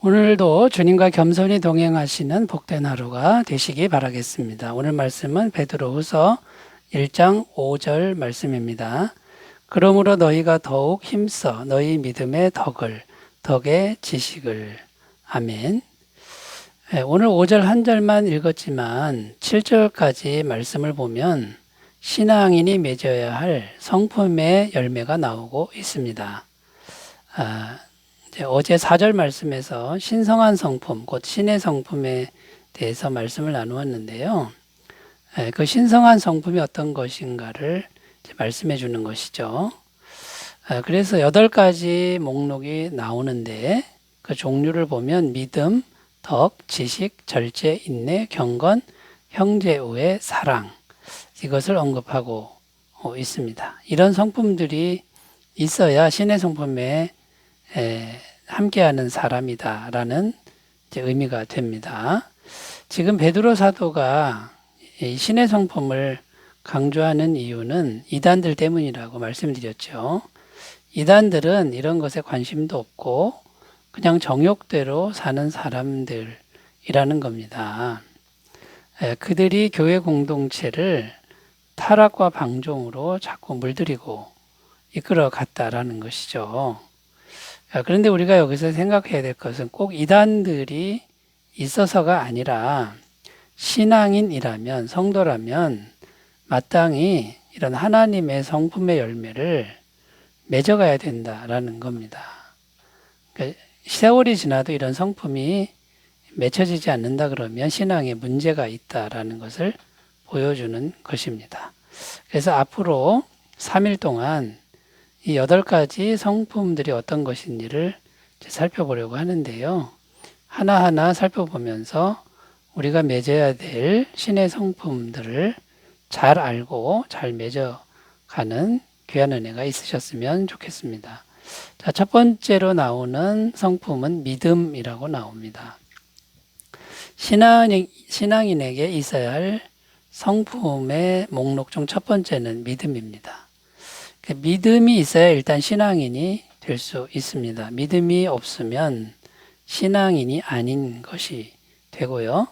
오늘도 주님과 겸손히 동행하시는 복된 하루가 되시기 바라겠습니다. 오늘 말씀은 베드로후서 1장 5절 말씀입니다. 그러므로 너희가 더욱 힘써 너희 믿음의 덕의 지식을. 아멘. 오늘 5절 한 절만 읽었지만 7절까지 말씀을 보면 신앙인이 맺어야 할 성품의 열매가 나오고 있습니다. 어제 4절 말씀에서 신성한 성품, 곧 신의 성품에 대해서 말씀을 나누었는데요. 그 신성한 성품이 어떤 것인가를 말씀해 주는 것이죠. 그래서 8가지 목록이 나오는데 그 종류를 보면 믿음, 덕, 지식, 절제, 인내, 경건, 형제, 우애, 사랑, 이것을 언급하고 있습니다. 이런 성품들이 있어야 신의 성품에 함께하는 사람이다라는 의미가 됩니다. 지금 베드로 사도가 신의 성품을 강조하는 이유는 이단들 때문이라고 말씀드렸죠. 이단들은 이런 것에 관심도 없고 그냥 정욕대로 사는 사람들이라는 겁니다. 그들이 교회 공동체를 타락과 방종으로 자꾸 물들이고 이끌어 갔다라는 것이죠. 그런데 우리가 여기서 생각해야 될 것은 꼭 이단들이 있어서가 아니라 신앙인이라면, 성도라면 마땅히 이런 하나님의 성품의 열매를 맺어가야 된다라는 겁니다. 그러니까 세월이 지나도 이런 성품이 맺혀지지 않는다 그러면 신앙에 문제가 있다라는 것을 보여주는 것입니다. 그래서 앞으로 3일 동안 이 8가지 성품들이 어떤 것인지를 살펴보려고 하는데요. 하나하나 살펴보면서 우리가 맺어야 될 신의 성품들을 잘 알고 잘 맺어가는 귀한 은혜가 있으셨으면 좋겠습니다. 자, 첫 번째로 나오는 성품은 믿음이라고 나옵니다. 신앙인에게 있어야 할 성품의 목록 중 첫 번째는 믿음입니다. 믿음이 있어야 일단 신앙인이 될 수 있습니다. 믿음이 없으면 신앙인이 아닌 것이 되고요.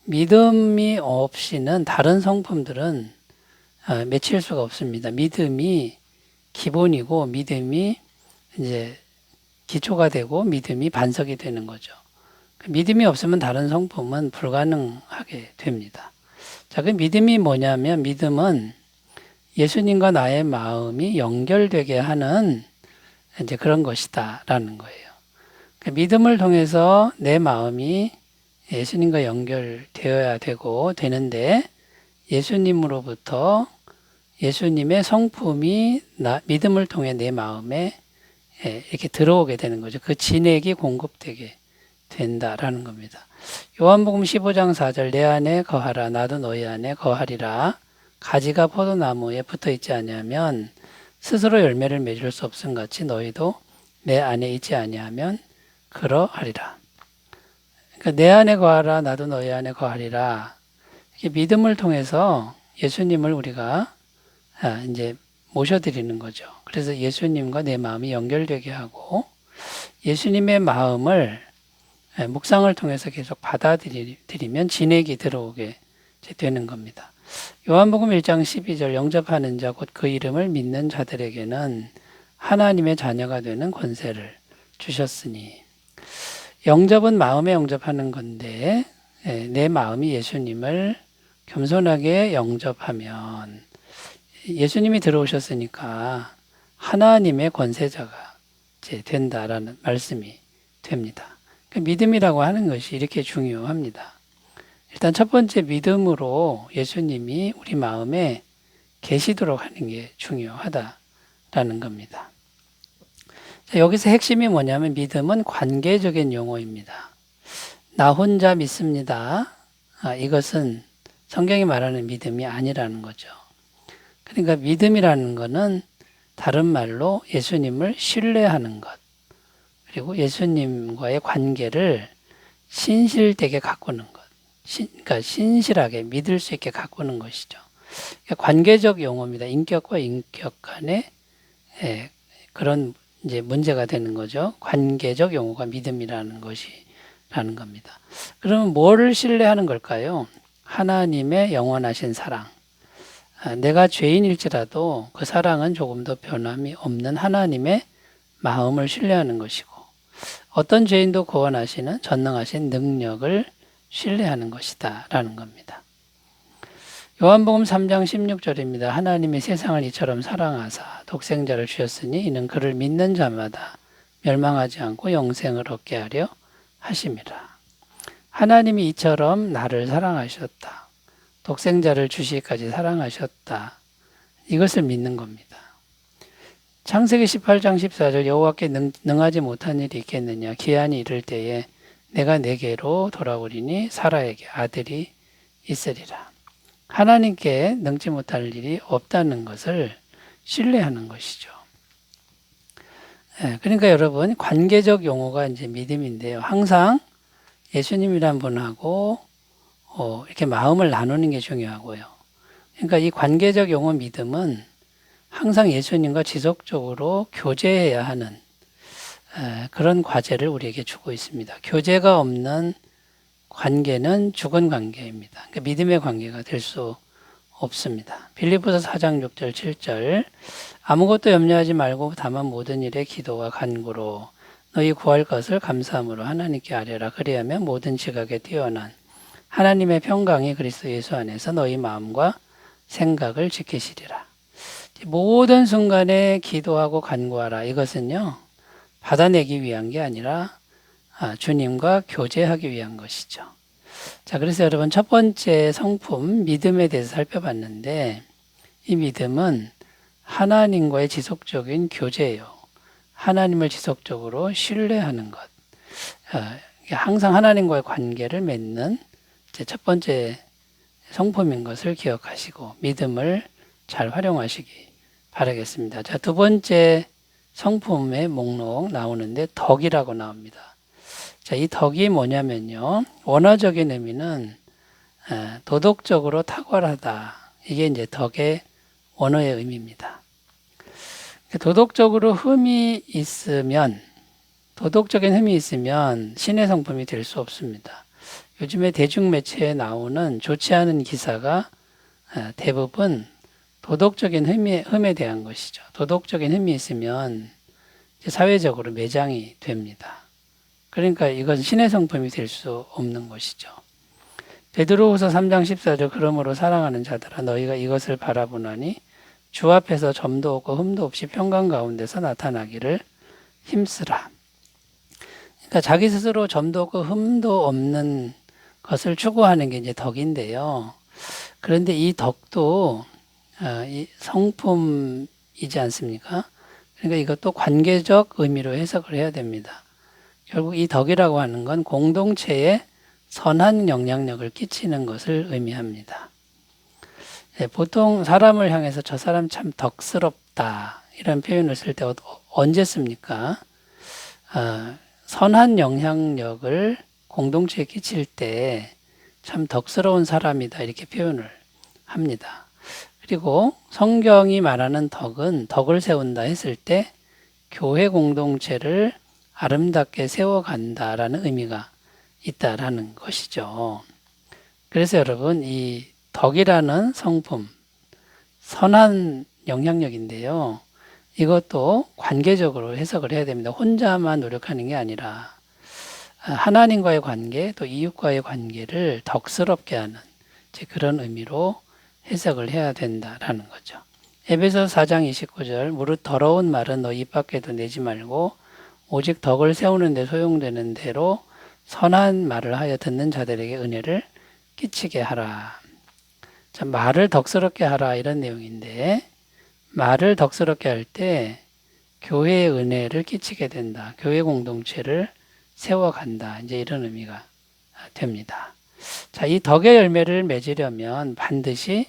믿음이 없이는 다른 성품들은 맺힐 수가 없습니다. 믿음이 기본이고 믿음이 이제 기초가 되고 믿음이 반석이 되는 거죠. 믿음이 없으면 다른 성품은 불가능하게 됩니다. 자, 그 믿음이 뭐냐면 믿음은 예수님과 나의 마음이 연결되게 하는 이제 그런 것이다라는 거예요. 그 믿음을 통해서 내 마음이 예수님과 연결되어야 되고 되는데 예수님으로부터 예수님의 성품이 믿음을 통해 내 마음에 이렇게 들어오게 되는 거죠. 그 진액이 공급되게 된다라는 겁니다. 요한복음 15장 4절 내 안에 거하라 나도 너희 안에 거하리라. 가지가 포도나무에 붙어 있지 아니하면 스스로 열매를 맺을 수 없음 같이 너희도 내 안에 있지 아니하면 그러하리라. 그러니까 내 안에 거하라 나도 너희 안에 거하리라. 이렇게 믿음을 통해서 예수님을 우리가 이제 모셔드리는 거죠. 그래서 예수님과 내 마음이 연결되게 하고 예수님의 마음을 묵상을 통해서 계속 받아들이면 진액이 들어오게 되는 겁니다. 요한복음 1장 12절 영접하는 자 곧 그 이름을 믿는 자들에게는 하나님의 자녀가 되는 권세를 주셨으니 영접은 마음에 영접하는 건데 내 마음이 예수님을 겸손하게 영접하면 예수님이 들어오셨으니까 하나님의 권세자가 된다라는 말씀이 됩니다. 믿음이라고 하는 것이 이렇게 중요합니다. 일단 첫 번째 믿음으로 예수님이 우리 마음에 계시도록 하는 게 중요하다라는 겁니다. 자, 여기서 핵심이 뭐냐면 믿음은 관계적인 용어입니다. 나 혼자 믿습니다. 이것은 성경이 말하는 믿음이 아니라는 거죠. 그러니까 믿음이라는 것은 다른 말로 예수님을 신뢰하는 것, 그리고 예수님과의 관계를 신실되게 가꾸는 것. 그러니까 신실하게 믿을 수 있게 가꾸는 것이죠. 관계적 용어입니다. 인격과 인격 간의 그런 이제 문제가 되는 거죠. 관계적 용어가 믿음이라는 것이라는 겁니다. 그러면 뭐를 신뢰하는 걸까요? 하나님의 영원하신 사랑. 내가 죄인일지라도 그 사랑은 조금도 변함이 없는 하나님의 마음을 신뢰하는 것이고, 어떤 죄인도 구원하시는 전능하신 능력을 신뢰하는 것이다 라는 겁니다. 요한복음 3장 16절입니다. 하나님이 세상을 이처럼 사랑하사 독생자를 주셨으니 이는 그를 믿는 자마다 멸망하지 않고 영생을 얻게 하려 하심이라. 하나님이 이처럼 나를 사랑하셨다. 독생자를 주시기까지 사랑하셨다. 이것을 믿는 겁니다. 창세기 18장 14절 여호와께 능하지 못한 일이 있겠느냐. 기한이 이를 때에 내가 내게로 돌아오리니 사라에게 아들이 있으리라. 하나님께 능지 못할 일이 없다는 것을 신뢰하는 것이죠. 그러니까 여러분, 관계적 용어가 이제 믿음인데요. 항상 예수님이란 분하고 이렇게 마음을 나누는 게 중요하고요. 그러니까 이 관계적 용어 믿음은 항상 예수님과 지속적으로 교제해야 하는 그런 과제를 우리에게 주고 있습니다. 교제가 없는 관계는 죽은 관계입니다. 그러니까 믿음의 관계가 될 수 없습니다. 빌립보서 4장 6절 7절 아무것도 염려하지 말고 다만 모든 일에 기도와 간구로 너희 구할 것을 감사함으로 하나님께 아뢰라. 그리하면 모든 지각에 뛰어난 하나님의 평강이 그리스도 예수 안에서 너희 마음과 생각을 지키시리라. 모든 순간에 기도하고 간구하라. 이것은요, 받아내기 위한 게 아니라 주님과 교제하기 위한 것이죠. 자, 그래서 여러분 첫 번째 성품 믿음에 대해서 살펴봤는데, 이 믿음은 하나님과의 지속적인 교제예요. 하나님을 지속적으로 신뢰하는 것. 항상 하나님과의 관계를 맺는 첫 번째 성품인 것을 기억하시고 믿음을 잘 활용하시기 바라겠습니다. 자, 두 번째 성품의 목록 나오는데 덕이라고 나옵니다. 자, 이 덕이 뭐냐면요. 원어적인 의미는 도덕적으로 탁월하다. 이게 이제 덕의 원어의 의미입니다. 도덕적으로 도덕적인 흠이 있으면 신의 성품이 될 수 없습니다. 요즘에 대중매체에 나오는 좋지 않은 기사가 대부분 도덕적인 흠에 대한 것이죠. 도덕적인 흠이 있으면 사회적으로 매장이 됩니다. 그러니까 이건 신의 성품이 될 수 없는 것이죠. 베드로후서 3장 14절 그러므로 사랑하는 자들아 너희가 이것을 바라보나니 주 앞에서 점도 없고 흠도 없이 평강 가운데서 나타나기를 힘쓰라. 그러니까 자기 스스로 점도 없고 흠도 없는 것을 추구하는 게 이제 덕인데요. 그런데 이 덕도 이 성품이지 않습니까? 그러니까 이것도 관계적 의미로 해석을 해야 됩니다. 결국 이 덕이라고 하는 건 공동체에 선한 영향력을 끼치는 것을 의미합니다. 보통 사람을 향해서 저 사람 참 덕스럽다 이런 표현을 쓸 때 언제 씁니까? 선한 영향력을 공동체에 끼칠 때 참 덕스러운 사람이다 이렇게 표현을 합니다. 그리고 성경이 말하는 덕은 덕을 세운다 했을 때 교회 공동체를 아름답게 세워간다라는 의미가 있다라는 것이죠. 그래서 여러분 이 덕이라는 성품, 선한 영향력인데요. 이것도 관계적으로 해석을 해야 됩니다. 혼자만 노력하는 게 아니라 하나님과의 관계 또 이웃과의 관계를 덕스럽게 하는 그런 의미로 해석을 해야 된다라는 거죠. 에베소서 4장 29절 무릇 더러운 말은 너 입 밖에도 내지 말고 오직 덕을 세우는 데 소용되는 대로 선한 말을 하여 듣는 자들에게 은혜를 끼치게 하라. 자, 말을 덕스럽게 하라 이런 내용인데 말을 덕스럽게 할 때 교회의 은혜를 끼치게 된다. 교회 공동체를 세워간다. 이제 이런 의미가 됩니다. 자, 이 덕의 열매를 맺으려면 반드시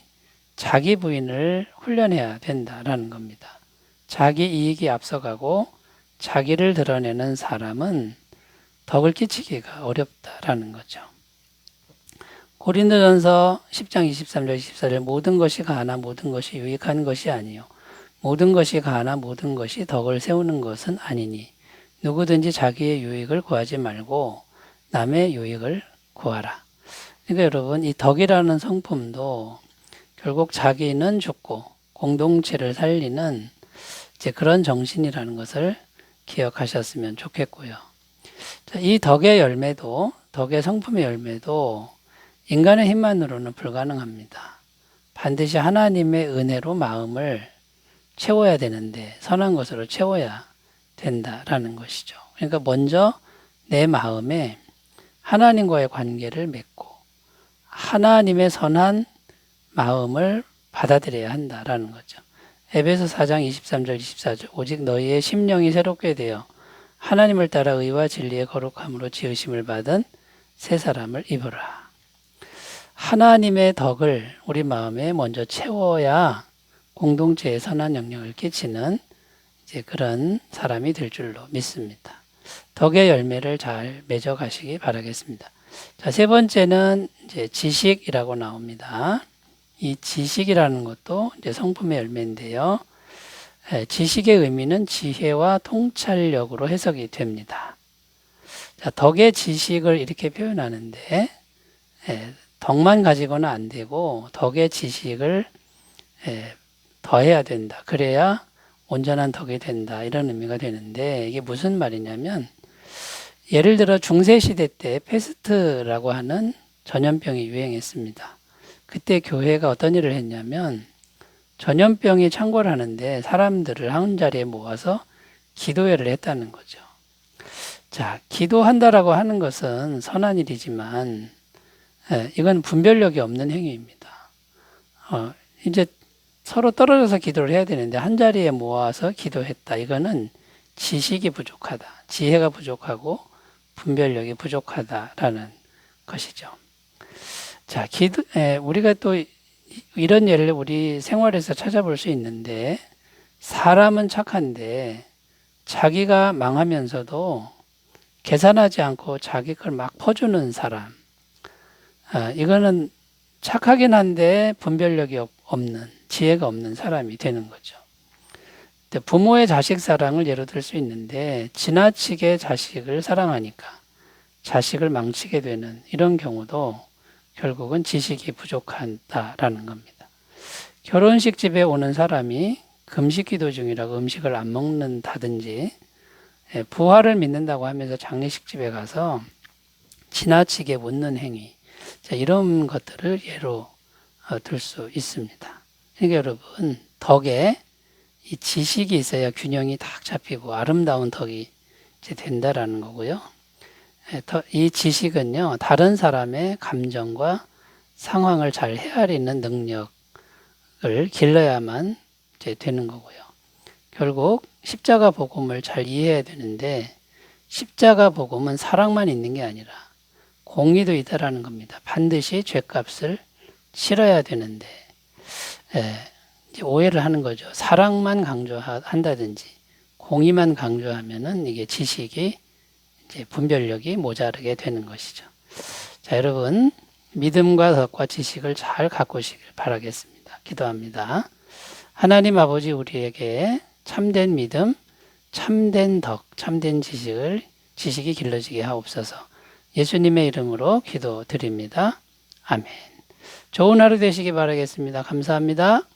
자기 부인을 훈련해야 된다라는 겁니다. 자기 이익이 앞서가고 자기를 드러내는 사람은 덕을 끼치기가 어렵다라는 거죠. 고린도전서 10장 23절 24절 모든 것이 가나 모든 것이 유익한 것이 아니요 모든 것이 가나 모든 것이 덕을 세우는 것은 아니니 누구든지 자기의 유익을 구하지 말고 남의 유익을 구하라. 그러니까 여러분, 이 덕이라는 성품도 결국 자기는 죽고 공동체를 살리는 이제 그런 정신이라는 것을 기억하셨으면 좋겠고요. 이 덕의 열매도, 덕의 성품의 열매도 인간의 힘만으로는 불가능합니다. 반드시 하나님의 은혜로 마음을 채워야 되는데, 선한 것으로 채워야 된다라는 것이죠. 그러니까 먼저 내 마음에 하나님과의 관계를 맺고 하나님의 선한 마음을 받아들여야 한다라는 거죠. 에베소 4장 23절 24절 오직 너희의 심령이 새롭게 되어 하나님을 따라 의와 진리의 거룩함으로 지으심을 받은 새 사람을 입으라. 하나님의 덕을 우리 마음에 먼저 채워야 공동체에 선한 영향을 끼치는 이제 그런 사람이 될 줄로 믿습니다. 덕의 열매를 잘 맺어 가시기 바라겠습니다. 자, 세 번째는 이제 지식이라고 나옵니다. 이 지식이라는 것도 이제 성품의 열매인데요. 지식의 의미는 지혜와 통찰력으로 해석이 됩니다. 자, 덕의 지식을 이렇게 표현하는데, 덕만 가지고는 안 되고 덕의 지식을 더해야 된다. 그래야 온전한 덕이 된다. 이런 의미가 되는데, 이게 무슨 말이냐면, 예를 들어 중세시대 때 페스트라고 하는 전염병이 유행했습니다. 그때 교회가 어떤 일을 했냐면, 전염병이 창궐 하는데 사람들을 한 자리에 모아서 기도회를 했다는 거죠. 자, 기도한다라고 하는 것은 선한 일이지만, 이건 분별력이 없는 행위입니다. 이제 서로 떨어져서 기도를 해야 되는데 한 자리에 모아서 기도했다. 이거는 지식이 부족하다. 지혜가 부족하고 분별력이 부족하다라는 것이죠. 자, 우리가 또 이런 예를 우리 생활에서 찾아볼 수 있는데, 사람은 착한데 자기가 망하면서도 계산하지 않고 자기 걸 막 퍼주는 사람. 이거는 착하긴 한데 분별력이 없는, 지혜가 없는 사람이 되는 거죠. 부모의 자식 사랑을 예로 들 수 있는데, 지나치게 자식을 사랑하니까 자식을 망치게 되는 이런 경우도 결국은 지식이 부족하다라는 겁니다. 결혼식 집에 오는 사람이 금식 기도 중이라고 음식을 안 먹는다든지, 부활을 믿는다고 하면서 장례식 집에 가서 지나치게 묻는 행위, 자, 이런 것들을 예로 들 수 있습니다. 그러니까 여러분, 덕에 이 지식이 있어야 균형이 딱 잡히고 아름다운 덕이 이제 된다라는 거고요. 이 지식은요, 다른 사람의 감정과 상황을 잘 헤아리는 능력을 길러야만 이제 되는 거고요. 결국 십자가 복음을 잘 이해해야 되는데, 십자가 복음은 사랑만 있는 게 아니라 공의도 있다라는 겁니다. 반드시 죄값을 치러야 되는데, 이제 오해를 하는 거죠. 사랑만 강조한다든지 공의만 강조하면은 이게 지식이 이제 분별력이 모자르게 되는 것이죠. 자, 여러분, 믿음과 덕과 지식을 잘 가꾸시길 바라겠습니다. 기도합니다. 하나님 아버지, 우리에게 참된 믿음, 참된 덕, 참된 지식이 길러지게 하옵소서. 예수님의 이름으로 기도드립니다. 아멘. 좋은 하루 되시기 바라겠습니다. 감사합니다.